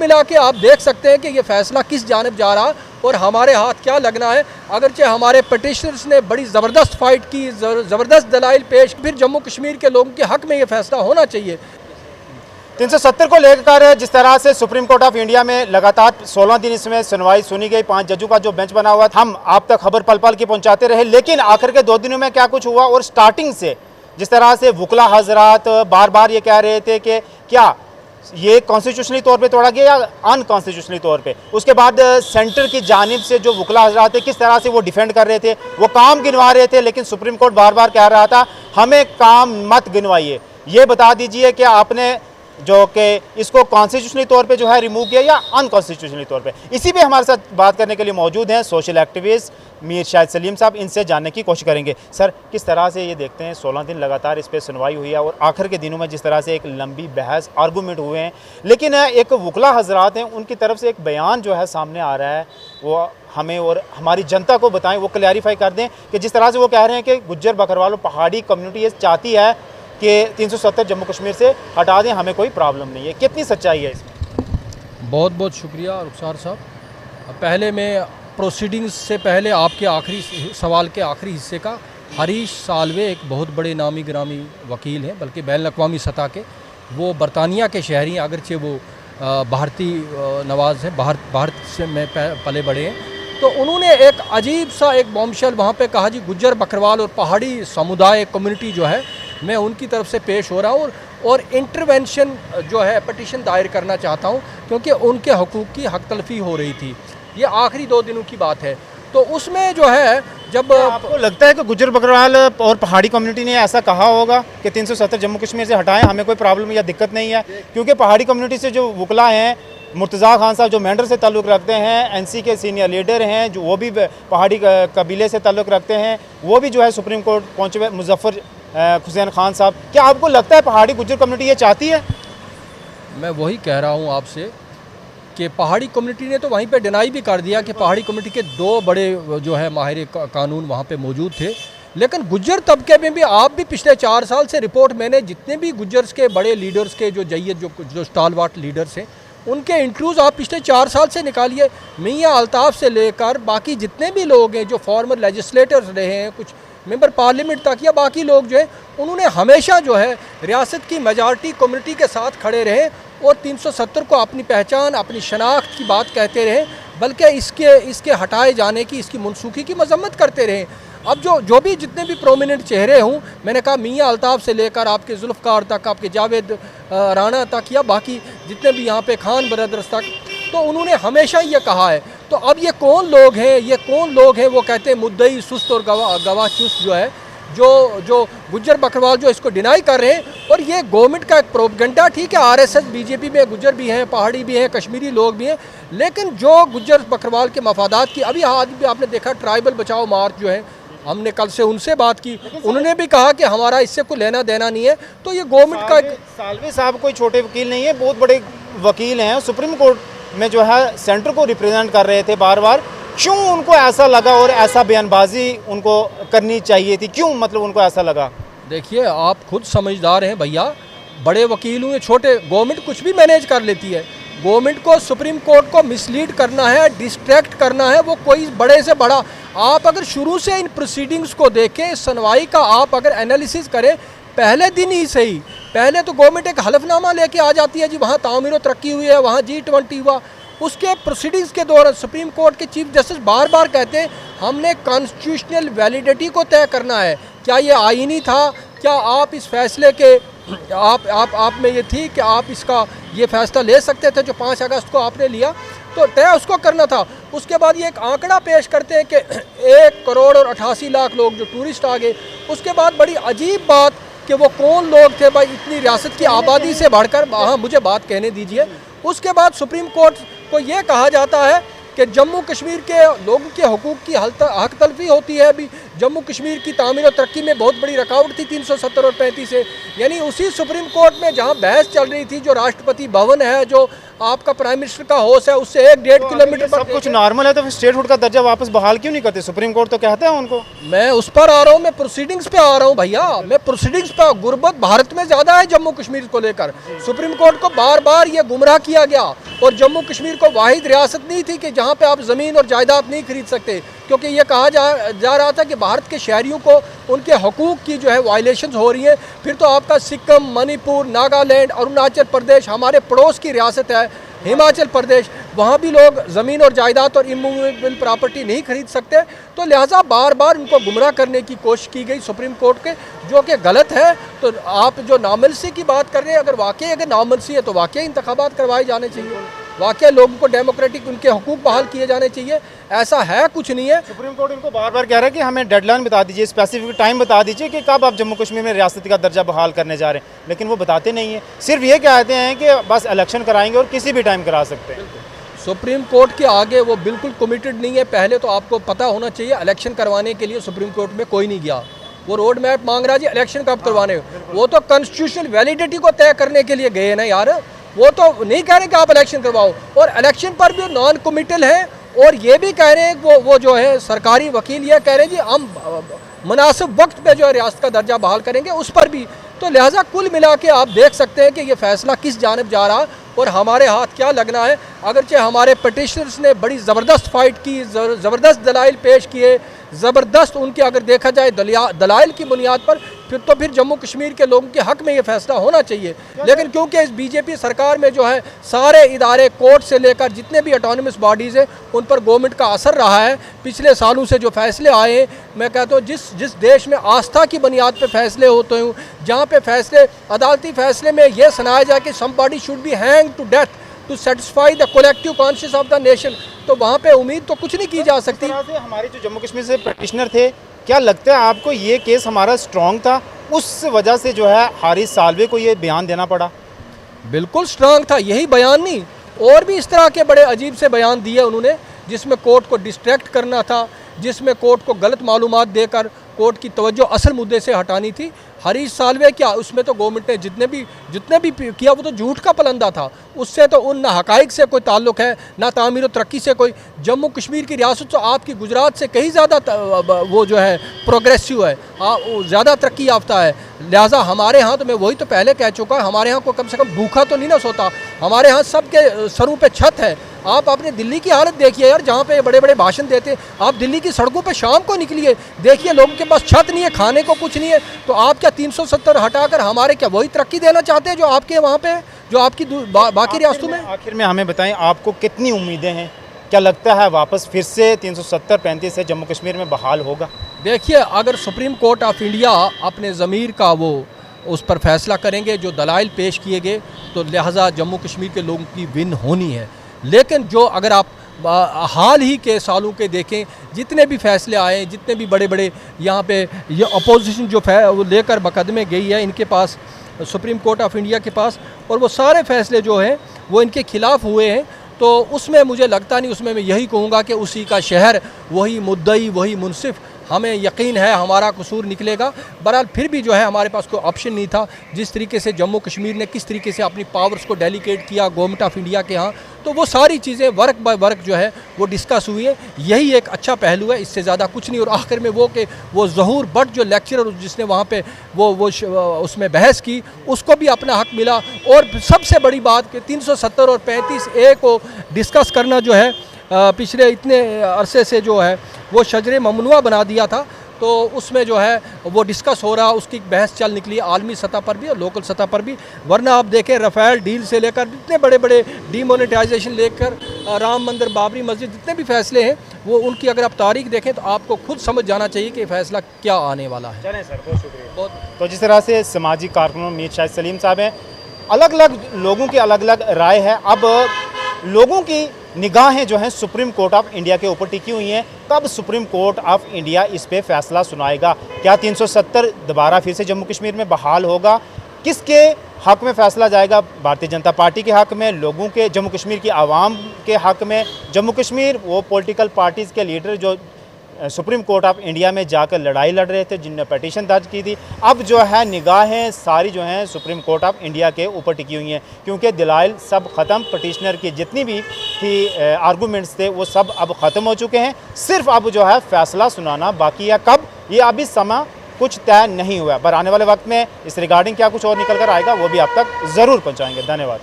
मिला के आप देख सकते हैं कि ये फैसला किस जानिब जा रहा और हमारे हाथ क्या लगना है। अगरचे हमारे पिटिशनर्स ने बड़ी ज़बरदस्त फाइट की, ज़बरदस्त दलाइल पेश, फिर जम्मू कश्मीर के लोगों के हक़ में ये फैसला होना चाहिए। 370 को लेकर जिस तरह से सुप्रीम कोर्ट ऑफ इंडिया में लगातार 16 दिन इसमें सुनवाई सुनी गई, 5 जजों का जो बेंच बना हुआ, हम आप तक खबर पल पल की पहुंचाते रहे, लेकिन आखिर के 2 दिनों में क्या कुछ हुआ। और स्टार्टिंग से जिस तरह से वकला हजरात बार बार ये कह रहे थे कि क्या ये कॉन्स्टिट्यूशनली तौर पे तोड़ा गया या अनकॉन्स्टिट्यूशनली तौर पे, उसके बाद सेंटर की जानिब से जो वकला हजरात थे किस तरह से वो डिफेंड कर रहे थे, वो काम गिनवा रहे थे, लेकिन सुप्रीम कोर्ट बार बार कह रहा था हमें काम मत गिनवाइए, ये बता दीजिए कि आपने जो कि इसको कॉन्स्टिट्यूशनली तौर पे जो है रिमूव किया या अनकॉन्स्टिट्यूशनली तौर पे। इसी पे हमारे साथ बात करने के लिए मौजूद हैं सोशल एक्टिविस्ट मीर शाहिद सलीम साहब, इनसे जानने की कोशिश करेंगे। सर, किस तरह से ये देखते हैं 16 दिन लगातार इस पर सुनवाई हुई है और आखिर के दिनों में जिस तरह से एक लंबी बहस आर्गूमेंट हुए हैं, लेकिन एक वकला हजरात हैं उनकी तरफ से एक बयान जो है सामने आ रहा है, वो हमें और हमारी जनता को बताएं, वो क्लैरिफाई कर दें कि जिस तरह से वो कह रहे हैं कि गुज्जर बकरवाल और पहाड़ी कम्युनिटी ये चाहती है कि 370 जम्मू कश्मीर से हटा दें, हमें कोई प्रॉब्लम नहीं है, कितनी सच्चाई है इसमें? बहुत बहुत शुक्रिया रुखसार साहब। पहले मैं प्रोसीडिंग्स से पहले आपके आखिरी सवाल के आखिरी हिस्से का, हरीश साल्वे एक बहुत बड़े नामी गिरामी वकील हैं, बल्कि बैन अक़वामी सतह के, वो बरतानिया के शहरी हैं, अगरचे वो भारतीय नवाज़ हैं, भारत से में पले बड़े हैं। तो उन्होंने एक अजीब सा एक बॉम्बशेल वहाँ पे कहा जी गुज्जर बकरवाल और पहाड़ी समुदाय कम्युनिटी जो है, मैं उनकी तरफ से पेश हो रहा हूँ और इंटरवेंशन जो है पटिशन दायर करना चाहता हूँ, क्योंकि उनके हकूक़ की हक तलफ़ी हो रही थी। ये आखिरी 2 दिनों की बात है। तो उसमें जो है, जब आपको लगता है कि गुज्जर बकरवाल और पहाड़ी कम्युनिटी ने ऐसा कहा होगा कि 370 जम्मू कश्मीर से हटाएं, हमें कोई प्रॉब्लम या दिक्कत नहीं है, क्योंकि पहाड़ी कम्युनिटी से जो वकला हैं, मुर्तज़ा खान साहब जो मेंढर से ताल्लुक़ रखते हैं, एनसी के सीनियर लीडर हैं, जो वो भी पहाड़ी कबीले से ताल्लुक़ रखते हैं, वो भी जो है सुप्रीम कोर्ट पहुँचे हुए, मुजफ्फर हुसैन खान साहब, क्या आपको लगता है पहाड़ी गुज्जर कम्युनिटी ये चाहती है? मैं वही कह रहा हूँ आपसे कि पहाड़ी कम्युनिटी ने तो वहीं पे डिनाई भी कर दिया कि पहाड़ी कम्युनिटी के 2 बड़े जो है माहिर कानून वहाँ पे मौजूद थे, लेकिन गुज्जर तबके में भी आप भी पिछले 4 साल से रिपोर्ट, मैंने जितने भी गुज्जर्स के बड़े लीडर्स के जो जय्यद जो स्टालवाट लीडर्स हैं उनके इंटरव्यूज़ आप पिछले 4 साल से निकालिए, मियाँ अल्ताफ़ से लेकर बाकी जितने भी लोग हैं जो फॉर्मर लेजिस्लेटर्स रहे हैं, कुछ मेंबर पार्लियामेंट तक या बाकी लोग जो है, उन्होंने हमेशा जो है रियासत की मेजॉरिटी कम्युनिटी के साथ खड़े रहे और 370 को अपनी पहचान, अपनी शनाख्त की बात कहते रहे, बल्कि इसके हटाए जाने की, इसकी मनसूखी की मजम्मत करते रहे। अब जो भी जितने भी प्रोमिनेंट चेहरे हों, मैंने कहा मियाँ अल्ताफ़ से लेकर आपके जुल्फ़कार तक, आपके जावेद राणा तक या बाकी जितने भी यहाँ पे खान ब्रदर्स तक, तो उन्होंने हमेशा ये कहा है। तो अब ये कौन लोग हैं, वो कहते हैं मुद्दई सुस्त और गवाह चुस्त जो है, जो गुज्जर बकरवाल जो इसको डिनाई कर रहे हैं, और ये गवर्नमेंट का एक प्रोपेगेंडा। ठीक है, आरएसएस बीजेपी में गुज्जर भी हैं, पहाड़ी भी हैं, कश्मीरी लोग भी हैं, लेकिन जो गुज्जर बकरवाल के मफादात की, अभी आज भी आपने देखा ट्राइबल बचाओ मार्च जो है, हमने कल से उनसे बात की, उन्होंने भी कहा कि हमारा इससे कोई लेना देना नहीं है। तो ये गवर्नमेंट का, साल्वे साहब कोई छोटे वकील नहीं है, बहुत बड़े वकील हैं, सुप्रीम कोर्ट में जो है सेंटर को रिप्रेजेंट कर रहे थे बार बार, क्यों उनको ऐसा लगा और ऐसा बयानबाजी उनको करनी चाहिए थी, क्यों मतलब उनको ऐसा लगा? देखिए, आप खुद समझदार हैं भैया, बड़े वकील हुए छोटे, गवर्नमेंट कुछ भी मैनेज कर लेती है। गवर्नमेंट को सुप्रीम कोर्ट को मिसलीड करना है, डिस्ट्रैक्ट करना है, वो कोई बड़े से बड़ा, आप अगर शुरू से इन प्रोसीडिंग्स को देखें, सुनवाई का आप अगर एनालिसिस करें, पहले दिन ही सही, पहले तो गवर्नमेंट एक हलफनामा लेके आ जाती है जी वहाँ तामीर व तरक्की हुई है, वहाँ G20 हुआ, उसके प्रोसीडिंग्स के दौरान सुप्रीम कोर्ट के चीफ जस्टिस बार बार कहते हैं हमने कॉन्स्टिट्यूशनल वैलिडिटी को तय करना है, क्या ये आईनी था, क्या आप इस फैसले के आप में ये थी कि आप इसका ये फैसला ले सकते थे जो 5 अगस्त को आपने लिया, तो तय उसको करना था। उसके बाद ये एक आंकड़ा पेश करते हैं कि 1 करोड़ और 88 लाख लोग जो टूरिस्ट आ गए। उसके बाद बड़ी अजीब बात कि वो कौन लोग थे भाई, इतनी रियासत की आबादी से बढ़कर, हाँ मुझे बात कहने दीजिए। उसके बाद सुप्रीम कोर्ट को ये कहा जाता है कि जम्मू कश्मीर के लोगों के हकूक़ की हक तलफी होती है, अभी जम्मू कश्मीर की तामीर और तरक्की में बहुत बड़ी रुकावट थी 370 और 35 से। यानी उसी सुप्रीम कोर्ट में जहां बहस चल रही थी, जो राष्ट्रपति भवन है, जो आपका प्राइम मिनिस्टर का हाउस है, उससे 1-1.5 किलोमीटर सब कुछ नॉर्मल है तो फिर स्टेटहुड का दर्जा वापस बहाल क्यों नहीं करते? सुप्रीम कोर्ट तो कहता है उनको। मैं उस पर आ रहा हूँ, मैं प्रोसीडिंग्स पे आ रहा हूँ भैया, मैं प्रोसीडिंग्स पे। गुर्बत भारत में ज़्यादा है जम्मू कश्मीर को लेकर। सुप्रीम कोर्ट को बार बार ये गुमराह किया गया और जम्मू कश्मीर को वाहिद रियासत नहीं थी कि जहाँ पे आप ज़मीन और जायदाद नहीं खरीद सकते, क्योंकि ये कहा जा रहा था कि भारत के शहरियों को उनके हकूक़ की जो है वायलेशंस हो रही हैं। फिर तो आपका सिक्किम, मणिपुर, नागालैंड, अरुणाचल प्रदेश, हमारे पड़ोस की रियासत है हिमाचल प्रदेश, वहाँ भी लोग ज़मीन और जायदाद और इमूवेबल प्रॉपर्टी नहीं खरीद सकते। तो लिहाजा बार बार उनको गुमराह करने की कोशिश की गई सुप्रीम कोर्ट के, जो कि गलत है। तो आप जो नामलसी की बात कर रहे हैं, अगर वाकई अगर नामलसी है तो वाकई इंतखाबात करवाए जाने चाहिए, वाकई लोगों को डेमोक्रेटिक उनके हकूक़ बहाल किए जाने चाहिए। ऐसा है कुछ नहीं है। सुप्रीम कोर्ट इनको बार बार कह रहा है कि हमें डेडलाइन बता दीजिए, स्पेसिफिक टाइम बता दीजिए कि कब आप जम्मू कश्मीर में रियासत का दर्जा बहाल करने जा रहे हैं, लेकिन वो बताते नहीं हैं। सिर्फ ये कहते हैं कि बस इलेक्शन कराएंगे और किसी भी टाइम करा सकते हैं। सुप्रीम कोर्ट के आगे वो बिल्कुल कमिटेड नहीं है। पहले तो आपको पता होना चाहिए, इलेक्शन करवाने के लिए सुप्रीम कोर्ट में कोई नहीं गया। वो रोड मैप मांग रहा जी, इलेक्शन कब करवाने, वो तो कॉन्स्टिट्यूशनल वैलिडिटी को तय करने के लिए गए ना यार। वो तो नहीं कह रहे कि आप इलेक्शन करवाओ, और इलेक्शन पर भी नॉन कमिटल है। और ये भी कह रहे हैं वो जो है सरकारी वकील ये कह रहे हैं जी हम मुनासिब वक्त पे जो है रियासत का दर्जा बहाल करेंगे, उस पर भी। तो लिहाजा कुल मिला के आप देख सकते हैं कि ये फैसला किस जानिब जा रहा और हमारे हाथ क्या लगना है। अगरचे हमारे पटिशनर्स ने बड़ी ज़बरदस्त फाइट की, ज़बरदस्त दलाइल पेश किए, ज़बरदस्त उनके अगर देखा जाए दलाइल की बुनियाद पर, फिर जम्मू कश्मीर के लोगों के हक़ में ये फैसला होना चाहिए। लेकिन क्योंकि इस बीजेपी सरकार में जो है सारे इदारे, कोर्ट से लेकर जितने भी ऑटोनमस बॉडीज़ हैं, उन पर गवर्नमेंट का असर रहा है। पिछले सालों से जो फैसले आए हैं, मैं कहता हूँ जिस देश में आस्था की बुनियाद पर फैसले होते हैं, जहाँ पे फैसले, अदालती फैसले में यह सुनाया जाए कि somebody should be hang to death to satisfy the collective conscious of the nation, तो वहाँ पे उम्मीद तो कुछ नहीं की जा सकती। हमारे जो जम्मू कश्मीर से पटिशनर थे, क्या लगता है आपको ये केस हमारा स्ट्रॉन्ग था, उस वजह से जो है हारिस साल्वे को ये बयान देना पड़ा? बिल्कुल स्ट्रांग था, यही बयान नहीं, और भी इस तरह के बड़े अजीब से बयान दिए उन्होंने, जिसमें कोर्ट को डिस्ट्रैक्ट करना था, जिसमें कोर्ट को गलत मालूमात देकर कोर्ट की तवज्जो असल मुद्दे से हटानी थी। हरीश साल्वे क्या, उसमें तो गवर्नमेंट ने जितने भी किया वो तो झूठ का पलंदा था। उससे तो उन ना हकाइक से कोई ताल्लुक़ है, ना तामीर और तरक्की से कोई। जम्मू कश्मीर की रियासत तो आपकी गुजरात से कहीं ज़्यादा वो जो है प्रोग्रेसिव है, ज़्यादा तरक्की याफ्ता है। लिहाजा हमारे यहाँ तो मैं वही तो पहले कह चुका, हमारे यहाँ को कम से कम भूखा तो नहीं ना सोता। हमारे यहाँ सबके सरों पे छत है। आप अपने दिल्ली की हालत देखिए यार, जहाँ पे बड़े बड़े भाषण देते हैं। आप दिल्ली की सड़कों पे शाम को निकलिए, देखिए लोगों के पास छत नहीं है, खाने को कुछ नहीं है। तो आप क्या 370 हटाकर हमारे क्या वही तरक्की देना चाहते हैं जो आपके वहाँ पे, जो आपकी बाकी रियासतों में? आखिर में हमें बताएं, आपको कितनी उम्मीदें हैं? क्या लगता है वापस फिर से 370-35 से जम्मू कश्मीर में बहाल होगा? देखिए, अगर सुप्रीम कोर्ट ऑफ इंडिया अपने ज़मीर का वो उस पर फैसला करेंगे, जो दलाइल पेश किए गए, तो लिहाजा जम्मू कश्मीर के लोगों की विन होनी है। लेकिन जो अगर आप हाल ही के सालों के देखें, जितने भी फैसले आए, जितने भी बड़े बड़े यहाँ पे ये अपोजिशन जो वो लेकर मुकदमे गई है इनके पास, सुप्रीम कोर्ट ऑफ इंडिया के पास, और वो सारे फैसले जो हैं वो इनके खिलाफ हुए हैं। तो उसमें मुझे लगता नहीं, उसमें मैं यही कहूँगा कि उसी का शहर, वही मुद्दई, वही मुनसिफ, हमें यकीन है हमारा कसूर निकलेगा। बहरहाल फिर भी जो है हमारे पास कोई ऑप्शन नहीं था। जिस तरीके से जम्मू कश्मीर ने किस तरीके से अपनी पावर्स को डेलीकेट किया गवर्नमेंट ऑफ इंडिया के यहाँ, तो वो सारी चीज़ें वर्क बाय वर्क जो है वो डिस्कस हुई है। यही एक अच्छा पहलू है, इससे ज़्यादा कुछ नहीं। और आखिर में वो ज़हूर भट्ट जो लेक्चरर जिसने वहाँ पे वो उसमें बहस की, उसको भी अपना हक मिला। और सबसे बड़ी बात कि 370 और 35A को डिस्कस करना जो है पिछले इतने अरसे से जो है वो शजरे ममनुआ बना दिया था, तो उसमें जो है वो डिस्कस हो रहा, उसकी बहस चल निकली आलमी सतह पर भी और लोकल सतह पर भी। वरना आप देखें, रफ़ेल डील से लेकर जितने बड़े बड़े डीमोनेटाइजेशन लेकर राम मंदिर, बाबरी मस्जिद, जितने भी फैसले हैं वो उनकी अगर आप तारीख देखें तो आपको खुद समझ जाना चाहिए कि फैसला क्या आने वाला है। चलें सर, बहुत शुक्रिया। तो जिस तरह से समाजी कारकुनों मीर शाहिद सलीम साहब हैं, अलग अलग लोगों की अलग अलग राय है। अब लोगों की निगाहें जो हैं सुप्रीम कोर्ट ऑफ इंडिया के ऊपर टिकी हुई हैं। कब सुप्रीम कोर्ट ऑफ इंडिया इस पे फैसला सुनाएगा? क्या 370 दोबारा फिर से जम्मू कश्मीर में बहाल होगा? किसके हक़ में फ़ैसला जाएगा? भारतीय जनता पार्टी के हक़ में, लोगों के, जम्मू कश्मीर की आवाम के हक़ में? जम्मू कश्मीर वो पॉलिटिकल पार्टीज़ के लीडर जो सुप्रीम कोर्ट ऑफ इंडिया में जाकर लड़ाई लड़ रहे थे, जिनने पिटीशन दर्ज की थी। अब जो है निगाहें सारी जो हैं सुप्रीम कोर्ट ऑफ इंडिया के ऊपर टिकी हुई हैं, क्योंकि दलाइल सब ख़त्म, पिटीशनर की जितनी भी थी आर्गूमेंट्स थे वो सब अब ख़त्म हो चुके हैं। सिर्फ अब जो है फ़ैसला सुनाना बाकी है। कब, ये अभी समय कुछ तय नहीं हुआ, पर आने वाले वक्त में इस रिगार्डिंग क्या कुछ और निकल कर आएगा वो भी आप तक ज़रूर पहुँचाएँगे। धन्यवाद।